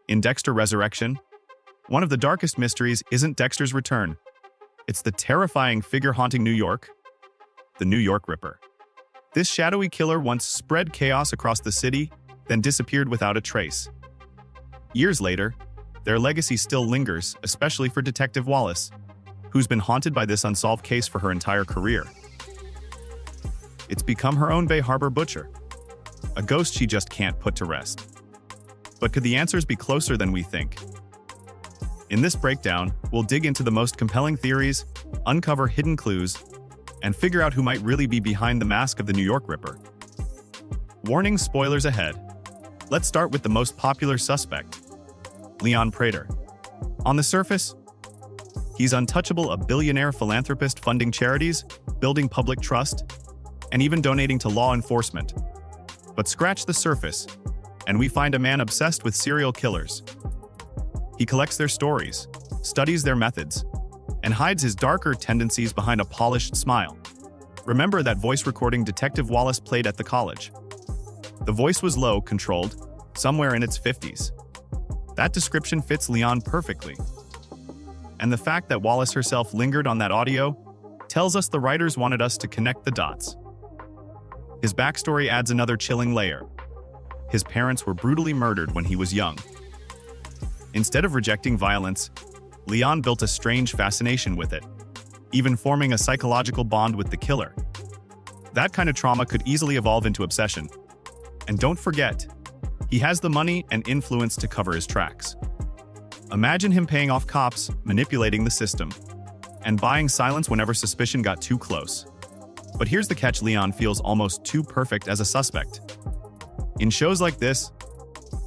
In Dexter Resurrection, one of the darkest mysteries isn't Dexter's return. It's the terrifying figure haunting New York, the New York Ripper. This shadowy killer once spread chaos across the city, then disappeared without a trace. Years later, their legacy still lingers, especially for Detective Wallace, who's been haunted by this unsolved case for her entire career. It's become her own Bay Harbor butcher, a ghost she just can't put to rest. But could the answers be closer than we think? In this breakdown, we'll dig into the most compelling theories, uncover hidden clues, and figure out who might really be behind the mask of the New York Ripper. Warning: spoilers ahead. Let's start with the most popular suspect, Leon Prater. On the surface, he's untouchable, a billionaire philanthropist funding charities, building public trust, and even donating to law enforcement. But scratch the surface, and we find a man obsessed with serial killers. He collects their stories, studies their methods, and hides his darker tendencies behind a polished smile. Remember that voice recording Detective Wallace played at the college? The voice was low, controlled, somewhere in its 50s. That description fits Leon perfectly. And the fact that Wallace herself lingered on that audio tells us the writers wanted us to connect the dots. His backstory adds another chilling layer. His parents were brutally murdered when he was young. Instead of rejecting violence, Leon built a strange fascination with it, even forming a psychological bond with the killer. That kind of trauma could easily evolve into obsession. And don't forget, he has the money and influence to cover his tracks. Imagine him paying off cops, manipulating the system, and buying silence whenever suspicion got too close. But here's the catch: Leon feels almost too perfect as a suspect. In shows like this,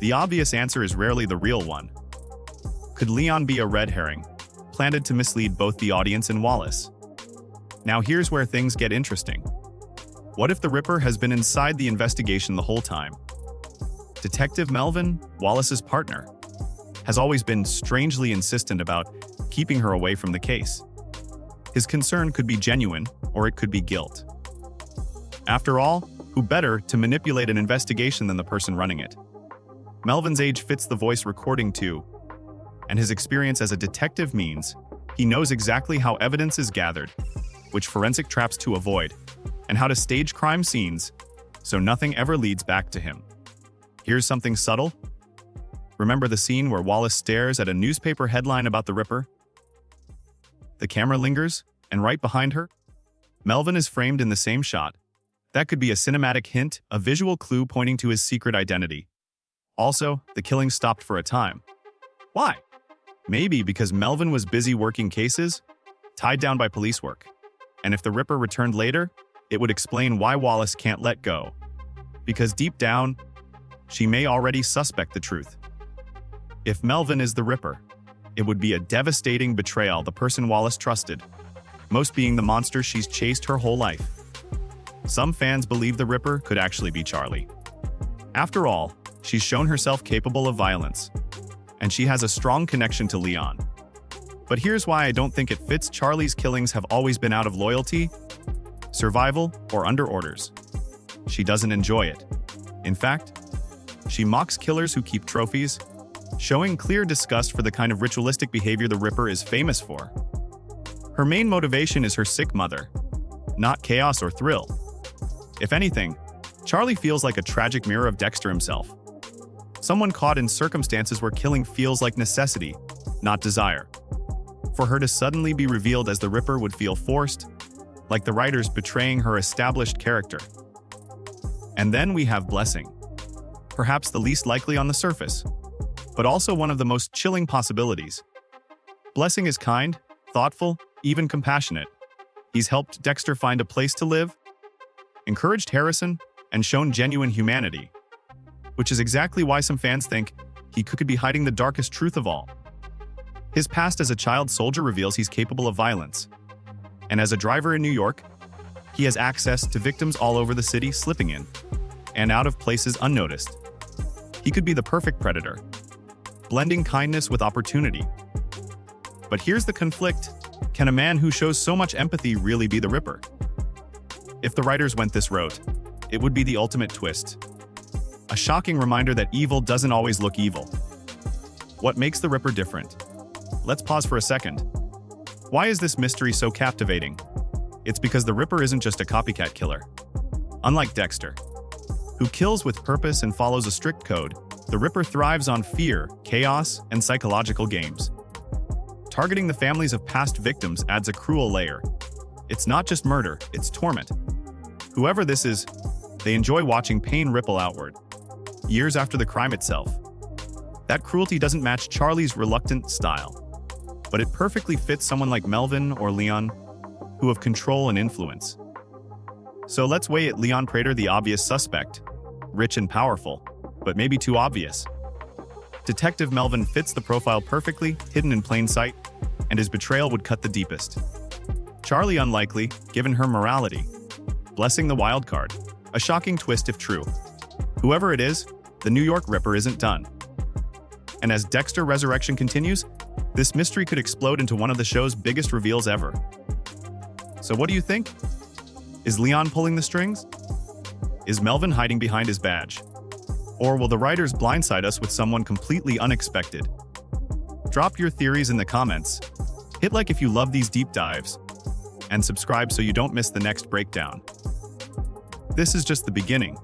the obvious answer is rarely the real one. Could Leon be a red herring, planted to mislead both the audience and Wallace? Now here's where things get interesting. What if the Ripper has been inside the investigation the whole time? Detective Melvin, Wallace's partner, has always been strangely insistent about keeping her away from the case. His concern could be genuine, or it could be guilt. After all, who better to manipulate an investigation than the person running it? Melvin's age fits the voice recording too, and his experience as a detective means he knows exactly how evidence is gathered, which forensic traps to avoid, and how to stage crime scenes so nothing ever leads back to him. Here's something subtle. Remember the scene where Wallace stares at a newspaper headline about the Ripper? The camera lingers, and right behind her, Melvin is framed in the same shot. That could be a cinematic hint, a visual clue pointing to his secret identity. Also, the killing stopped for a time. Why? Maybe because Melvin was busy working cases, tied down by police work. And if the Ripper returned later, it would explain why Wallace can't let go. Because deep down, she may already suspect the truth. If Melvin is the Ripper, it would be a devastating betrayal, the person Wallace trusted, most being the monster she's chased her whole life. Some fans believe the Ripper could actually be Charlie. After all, she's shown herself capable of violence, and she has a strong connection to Leon. But here's why I don't think it fits. Charlie's killings have always been out of loyalty, survival, or under orders. She doesn't enjoy it. In fact, she mocks killers who keep trophies, showing clear disgust for the kind of ritualistic behavior the Ripper is famous for. Her main motivation is her sick mother, not chaos or thrill. If anything, Charlie feels like a tragic mirror of Dexter himself. Someone caught in circumstances where killing feels like necessity, not desire. For her to suddenly be revealed as the Ripper would feel forced, like the writers betraying her established character. And then we have Blessing. Perhaps the least likely on the surface, but also one of the most chilling possibilities. Blessing is kind, thoughtful, even compassionate. He's helped Dexter find a place to live, encouraged Harrison, and shown genuine humanity, which is exactly why some fans think he could be hiding the darkest truth of all. His past as a child soldier reveals he's capable of violence, and as a driver in New York, he has access to victims all over the city, slipping in and out of places unnoticed. He could be the perfect predator, blending kindness with opportunity. But here's the conflict: can a man who shows so much empathy really be the Ripper? If the writers went this route, it would be the ultimate twist. A shocking reminder that evil doesn't always look evil. What makes the Ripper different? Let's pause for a second. Why is this mystery so captivating? It's because the Ripper isn't just a copycat killer. Unlike Dexter, who kills with purpose and follows a strict code, the Ripper thrives on fear, chaos, and psychological games. Targeting the families of past victims adds a cruel layer. It's not just murder, it's torment. Whoever this is, they enjoy watching pain ripple outward, years after the crime itself. That cruelty doesn't match Charlie's reluctant style, but it perfectly fits someone like Melvin or Leon, who have control and influence. So let's weigh it. Leon Prater, the obvious suspect, rich and powerful, but maybe too obvious. Detective Melvin fits the profile perfectly, hidden in plain sight, and his betrayal would cut the deepest. Charlie unlikely, given her morality, blessing the wild card. A shocking twist if true. Whoever it is, the New York Ripper isn't done. And as Dexter Resurrection continues, this mystery could explode into one of the show's biggest reveals ever. So what do you think? Is Leon pulling the strings? Is Melvin hiding behind his badge? Or will the writers blindside us with someone completely unexpected? Drop your theories in the comments. Hit like if you love these deep dives, and subscribe so you don't miss the next breakdown. This is just the beginning.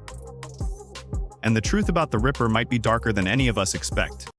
And the truth about the Ripper might be darker than any of us expect.